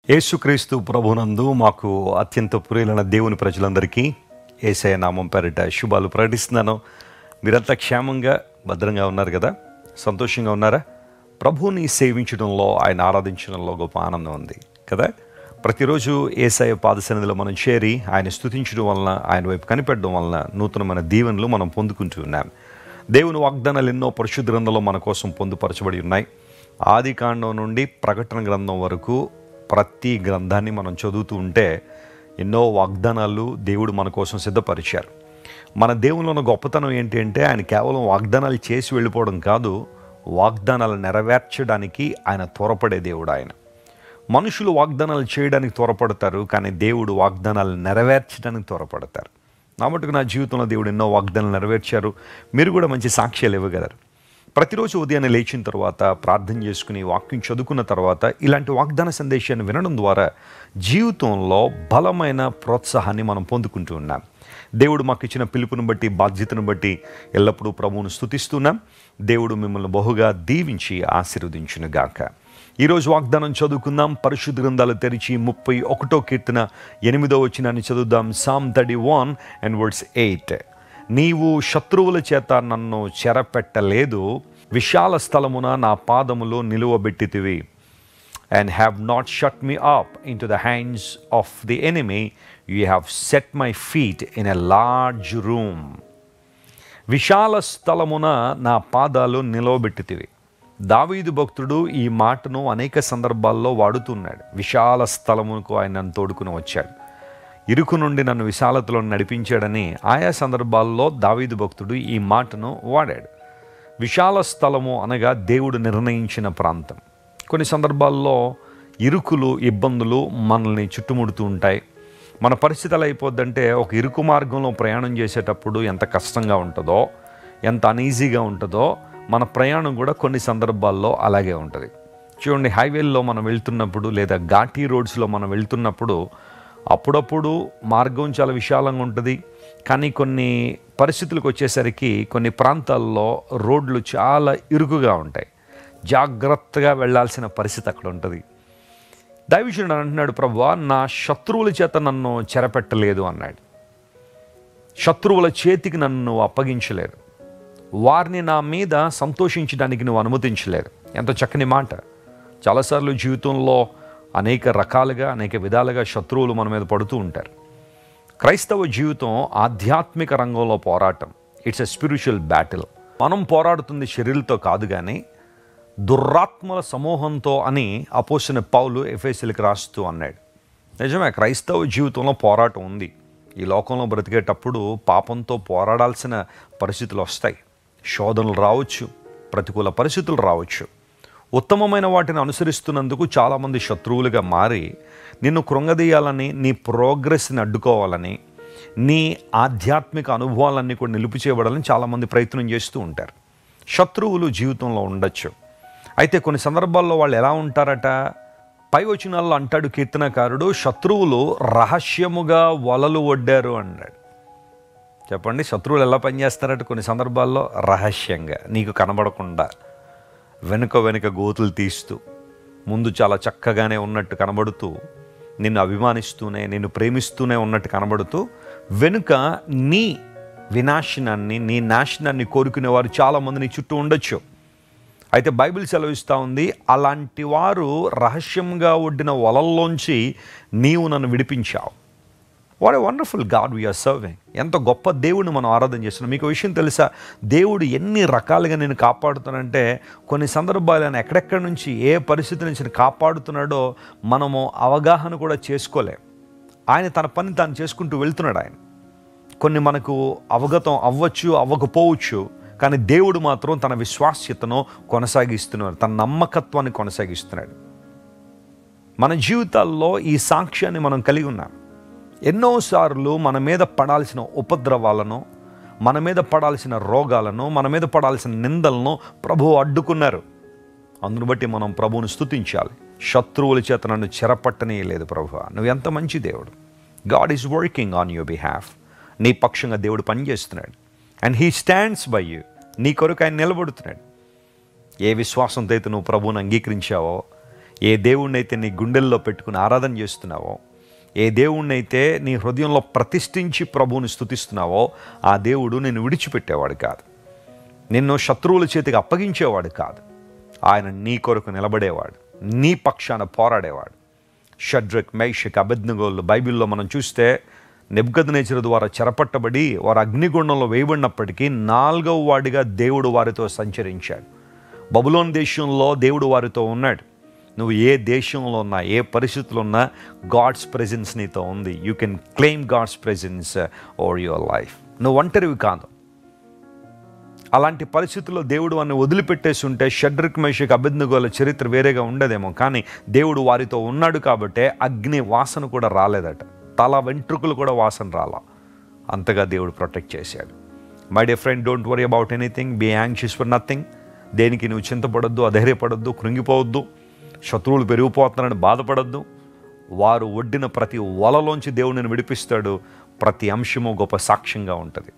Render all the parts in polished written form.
యేసుక్రీస్తు ప్రభునందు మాకు అత్యంత ప్రియులైన దేవుని ప్రజలందరికీ యేసయ్య నామం పేరిట శుభాలు ప్రకటిస్తున్నాను. మీరంతా క్షేమంగా భద్రంగా ఉన్నారు కదా, సంతోషంగా ఉన్నారా? ప్రభువుని సేవించడంలో, ఆయన ఆరాధించడంలో గొప్ప ఆనందం ఉంది కదా. ప్రతిరోజు యేసయ్య పాదసన్నిధిలో మనం చేరి ఆయన స్తుతించడం వలన, ఆయన వైపు కనిపెట్టడం వలన నూతనమైన దీవెనలు మనం పొందుకుంటూ ఉన్నాం. దేవుని వాగ్దానాలు ఎన్నో పరిశుద్ధ గ్రంథంలో మన కోసం పొందుపరచబడి ఉన్నాయి. ఆది కాండం నుండి ప్రకటన గ్రంథం వరకు ప్రతి గ్రంథాన్ని మనం చదువుతూ ఉంటే ఎన్నో వాగ్దానాలు దేవుడు మన కోసం సిద్ధపరిచారు. మన దేవునిలో ఉన్న గొప్పతనం ఏంటి అంటే, ఆయన కేవలం వాగ్దానాలు చేసి వెళ్ళిపోవడం కాదు, వాగ్దానాలు నెరవేర్చడానికి ఆయన త్వరపడే దేవుడు. ఆయన మనుషులు వాగ్దానాలు చేయడానికి త్వరపడతారు, కానీ దేవుడు వాగ్దానాలు నెరవేర్చడానికి త్వరపడతారు. నా మటుకు నా జీవితంలో దేవుడు ఎన్నో వాగ్దానాలు నెరవేర్చారు. మీరు కూడా మంచి సాక్ష్యాలు ఇవ్వగలరు. ప్రతిరోజు ఉదయాన్నే లేచిన తర్వాత ప్రార్థన చేసుకుని వాక్యం చదువుకున్న తర్వాత ఇలాంటి వాగ్దాన సందేశాన్ని వినడం ద్వారా జీవితంలో బలమైన ప్రోత్సాహాన్ని మనం పొందుకుంటూ ఉన్నాం. దేవుడు మాకు ఇచ్చిన పిలుపును బట్టి, బాధ్యతను బట్టి ఎల్లప్పుడూ ప్రభువును స్తుతిస్తున్నాం. దేవుడు మిమ్మల్ని బహుగా దీవించి ఆశీర్వదించునుగాక. ఈరోజు వాగ్దానం చదువుకుందాం. పరిశుద్ధ గ్రంథాలు తెరిచి 31వ కీర్తన 8వ వచనాన్ని చదువుదాం. Psalm 31 and verse 8. నీవు శత్రువుల చేత నన్ను చెరపెట్టలేదు, విశాల స్థలమున నా పాదములో నిలువబెట్టితివి. And have not shut me up into the hands of the enemy, you have set my feet in a large room. విశాల స్థలమున నా పాదాలు నిలవబెట్టితివి. దావీదు భక్తుడు ఈ మాటను అనేక సందర్భాల్లో వాడుతున్నాడు. విశాల స్థలమునకు ఆయన నన్ను తోడుకుని వచ్చాడు, ఇరుకు నుండి నన్ను విశాలతలో నడిపించాడని ఆయా సందర్భాల్లో దావీదు భక్తుడు ఈ మాటను వాడాడు. విశాల స్థలము అనగా దేవుడు నిర్ణయించిన ప్రాంతం. కొన్ని సందర్భాల్లో ఇరుకులు, ఇబ్బందులు మనల్ని చుట్టుముడుతూ ఉంటాయి. మన పరిస్థితి ఎలా అయిపోద్దంటే, ఒక ఇరుకు మార్గంలో ప్రయాణం చేసేటప్పుడు ఎంత కష్టంగా ఉంటుందో, ఎంత అనీజీగా ఉంటుందో, మన ప్రయాణం కూడా కొన్ని సందర్భాల్లో అలాగే ఉంటుంది. చూడండి, హైవేల్లో మనం వెళ్తున్నప్పుడు లేదా ఘాటీ రోడ్స్లో మనం వెళ్తున్నప్పుడు అప్పుడప్పుడు మార్గం చాలా విశాలంగా ఉంటుంది, కానీ కొన్ని పరిస్థితులకు వచ్చేసరికి కొన్ని ప్రాంతాల్లో రోడ్లు చాలా ఇరుకుగా ఉంటాయి. జాగ్రత్తగా వెళ్ళాల్సిన పరిస్థితి అక్కడ ఉంటుంది. దైవజనుడు అంటున్నాడు, ప్రభువా నా శత్రువుల చేత నన్ను చెరపెట్టలేదు అన్నాడు. శత్రువుల చేతికి నన్ను అప్పగించలేదు, వారిని నా మీద సంతోషించడానికి నువ్వు అనుమతించలేదు. ఎంత చక్కని మాట. చాలాసార్లు జీవితంలో అనేక రకాలుగా, అనేక విధాలుగా శత్రువులు మన మీద పడుతూ ఉంటారు. క్రైస్తవ జీవితం ఆధ్యాత్మిక రంగంలో పోరాటం. It's a spiritual battle. మనం పోరాడుతుంది శరీరంతో కాదు, కానీ దురాత్మల సమూహంతో అని అపోస్తలుడైన పౌలు ఎఫెసీయులకు రాస్తూ అన్నాడు. నిజమే, క్రైస్తవ జీవితంలో పోరాటం ఉంది. ఈ లోకంలో బ్రతికేటప్పుడు పాపంతో పోరాడాల్సిన పరిస్థితులు వస్తాయి. శోధనలు రావచ్చు, ప్రతికూల పరిస్థితులు రావచ్చు. ఉత్తమమైన వాటిని అనుసరిస్తున్నందుకు చాలామంది శత్రువులుగా మారి నిన్ను కృంగదీయాలని, నీ ప్రోగ్రెస్ని అడ్డుకోవాలని, నీ ఆధ్యాత్మిక అనుభవాలన్నీ కూడా నిలుపు చేయబడాలని చాలామంది ప్రయత్నం చేస్తూ ఉంటారు. శత్రువులు జీవితంలో ఉండొచ్చు. అయితే కొన్ని సందర్భాల్లో వాళ్ళు ఎలా ఉంటారట, పై వచనాల్లో అంటాడు కీర్తనకారుడు, శత్రువులు రహస్యముగా వలలు ఒడ్డారు అన్నాడు. చెప్పండి, శత్రువులు ఎలా పనిచేస్తారట? కొన్ని సందర్భాల్లో రహస్యంగా, నీకు కనబడకుండా, వెనుక గోతులు తీస్తూ, ముందు చాలా చక్కగానే ఉన్నట్టు కనబడుతూ, నిన్ను అభిమానిస్తూనే, నిన్ను ప్రేమిస్తూనే ఉన్నట్టు కనబడుతూ, వెనుక నీ వినాశనాన్ని, నీ నాశనాన్ని కోరుకునేవారు చాలామంది నీ చుట్టూ ఉండొచ్చు. అయితే బైబిల్ సెలవిస్తూ ఉంది, అలాంటి వారు రహస్యంగా ఒడ్డిన వలల్లోంచి నీవు నన్ను విడిపించావు. What a wonderful God we are serving. ఎంత గొప్ప దేవుడిని మనం ఆరాధన చేస్తున్నాం. మీకు విషయం తెలుసా, దేవుడు ఎన్ని రకాలుగా నేను కాపాడుతానంటే, కొన్ని సందర్భాలు ఆయన ఎక్కడెక్కడి నుంచి, ఏ పరిస్థితి నుంచి కాపాడుతున్నాడో మనము అవగాహన కూడా చేసుకోలేం. ఆయన తన పని తాను చేసుకుంటూ వెళ్తున్నాడు. ఆయన కొన్ని మనకు అవగతం అవ్వచ్చు, అవ్వకపోవచ్చు, కానీ దేవుడు మాత్రం తన విశ్వాస్యతను కొనసాగిస్తున్నాడు, తన నమ్మకత్వాన్ని కొనసాగిస్తున్నాడు. మన జీవితాల్లో ఈ సాక్ష్యాన్ని మనం కలిగి ఉన్నాం. ఎన్నోసార్లు మన మీద పడాల్సిన ఉపద్రవాలను, మన మీద పడాల్సిన రోగాలను, మన మీద పడాల్సిన నిందలను ప్రభువు అడ్డుకున్నారు. అందును బట్టి మనం ప్రభువును స్తుతించాలి. శత్రువుల చేత నన్ను చెరపట్టనేయలేదు ప్రభువా, నువ్వు ఎంత మంచి దేవుడు. God is working on your behalf. నీ పక్షంగా దేవుడు పనిచేస్తున్నాడు. And he stands by you. నీ కొరకు ఆయన నిలబడుతున్నాడు. ఏ విశ్వాసంతో అయితే నువ్వు ప్రభువును అంగీకరించావో, ఏ దేవుణ్ణైతే నీ గుండెల్లో పెట్టుకుని ఆరాధన చేస్తున్నావో, ఏ దేవుణ్ణైతే నీ హృదయంలో ప్రతిష్ఠించి ప్రభువుని స్తుతిస్తున్నావో, ఆ దేవుడు నిన్ను విడిచిపెట్టేవాడు కాదు, నిన్ను శత్రువుల చేతికి అప్పగించేవాడు కాదు. ఆయన నీ కొరకు నిలబడేవాడు, నీ పక్షాన పోరాడేవాడు. షడ్రక్, మేషక్, అబేద్నెగోలు బైబిల్లో మనం చూస్తే నెబుకద్నెజరు ద్వారా చెరపట్టబడి వారు అగ్నిగుండంలో వేయబడినప్పటికీ 4వ వాడిగా దేవుడు వారితో సంచరించాడు. బబులోన్ దేశంలో దేవుడు వారితో ఉన్నాడు. నువ్వు ఏ దేశంలో ఉన్నా, ఏ పరిస్థితుల్లో ఉన్నా, గాడ్స్ ప్రెజెన్స్ నీతో ఉంది. You can claim God's presence over your life. నువ్వు ఒంటరివి కాదు. అలాంటి పరిస్థితుల్లో దేవుడు వారిని వదిలిపెట్టేసి ఉంటే షడ్రక్, మేషక్, అబేద్నెగోల చరిత్ర వేరేగా ఉండదేమో. కానీ దేవుడు వారితో ఉన్నాడు కాబట్టే అగ్ని వాసన కూడా రాలేదట, తల వెంట్రుకలు కూడా వాసన రాలా. అంతగా దేవుడు ప్రొటెక్ట్ చేశాడు. My dear friend, don't worry about anything, be anxious for nothing. దేనికి నువ్వు చింతపడొద్దు, అధైర్యపడొద్దు, కృంగిపోవద్దు, శత్రువులు పెరిగిపోతున్నారని బాధపడొద్దు. వారు ఒడ్డిన ప్రతి వలలోంచి దేవుడు నిన్ను విడిపిస్తాడు. ప్రతి అంశము గొప్ప సాక్ష్యంగా ఉంటుంది.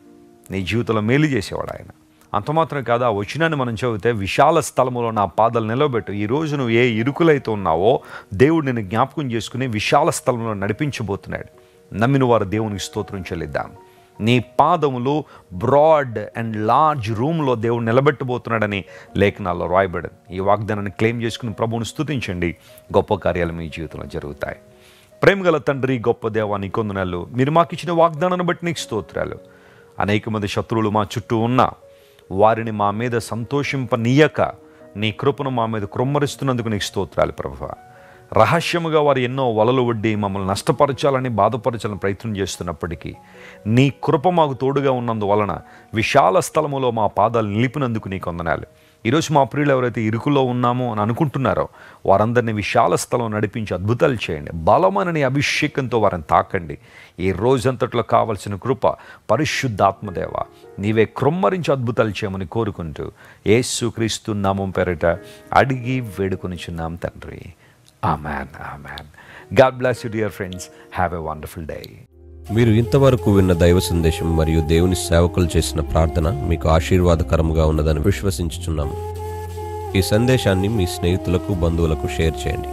నీ జీవితంలో మేలు చేసేవాడు ఆయన. అంత మాత్రం కాదు, ఆ వచనాన్ని మనం చదివితే, విశాల స్థలములో నా పాదాలు నిలబెట్టు. ఈరోజు నువ్వు ఏ ఇరుకులైతే ఉన్నావో దేవుడు నిన్ను జ్ఞాపకం చేసుకుని విశాల స్థలంలో నడిపించబోతున్నాడు. నమ్మిన వారు దేవునికి స్తోత్రం చెల్లిద్దాం. నీ పాదములు బ్రాడ్ అండ్ లార్జ్ రూమ్లో దేవుడు నిలబెట్టబోతున్నాడని లేఖనాల్లో రాయబడింది. ఈ వాగ్దానాన్ని క్లెయిమ్ చేసుకుని ప్రభువుని స్తుతించండి. గొప్ప కార్యాలు మీ జీవితంలో జరుగుతాయి. ప్రేమగల తండ్రి, గొప్ప దేవా, నీ కొందనాలు. మీరు మాకు ఇచ్చిన వాగ్దానాన్ని బట్టి నీకు స్తోత్రాలు. అనేక మంది శత్రువులు మా చుట్టూ ఉన్నా వారిని మా మీద సంతోషింపనీయక నీ కృపను మా మీద కృమ్మరిస్తున్నందుకు నీకు స్తోత్రాలు ప్రభువా. రహస్యముగా వారు ఎన్నో వలలు వడ్డి మమ్మల్ని నష్టపరచాలని, బాధపరచాలని ప్రయత్నం చేస్తున్నప్పటికీ నీ కృప మాకు తోడుగా ఉన్నందువలన విశాల స్థలములో మా పాదాలు నిలిపినందుకు నీకు వందనాలు. ఈరోజు మా ప్రియులు ఎవరైతే ఇరుకులో ఉన్నామో అని అనుకుంటున్నారో వారందరినీ విశాల స్థలం నడిపించి అద్భుతాలు చేయండి. బలమైన నీ అభిషేకంతో వారిని తాకండి. ఈ రోజంతట్లో కావలసిన కృప పరిశుద్ధాత్మదేవ నీవే కృమ్మరించి అద్భుతాలు చేయమని కోరుకుంటూ యేసుక్రీస్తు నామం పేరిట అడిగి వేడుకొనిచున్నాం తండ్రి. Amen, amen. God bless you dear friends. Have a wonderful day. మీరు ఇంతవరకు విన్న దైవ సందేశం మరియు దేవుని సేవకులు చేసిన ప్రార్థన మీకు ఆశీర్వాదకరంగా ఉన్నదని విశ్వసించుచున్నాము. ఈ సందేశాన్ని మీ స్నేహితులకు, బంధువులకు షేర్ చేయండి.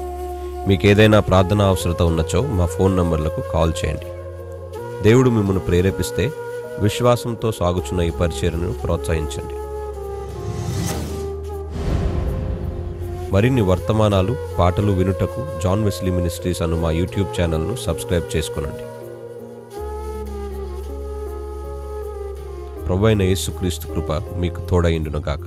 మీకు ఏదైనా ప్రార్థన అవసరత ఉన్నచో మా ఫోన్ నంబర్లకు కాల్ చేయండి. దేవుడు మిమ్మల్ని ప్రేరేపిస్తే విశ్వాసంతో సాగుచున్న ఈ పరిచర్యను ప్రోత్సహించండి. మరిన్ని వర్తమానాలు, పాటలు వినుటకు జాన్ వెస్లీ మినిస్ట్రీస్ అను మా యూట్యూబ్ ఛానల్ను సబ్స్క్రైబ్ చేసుకొనండి. ప్రభువైన యేసుక్రీస్తు కృప మీకు తోడైండును గాక.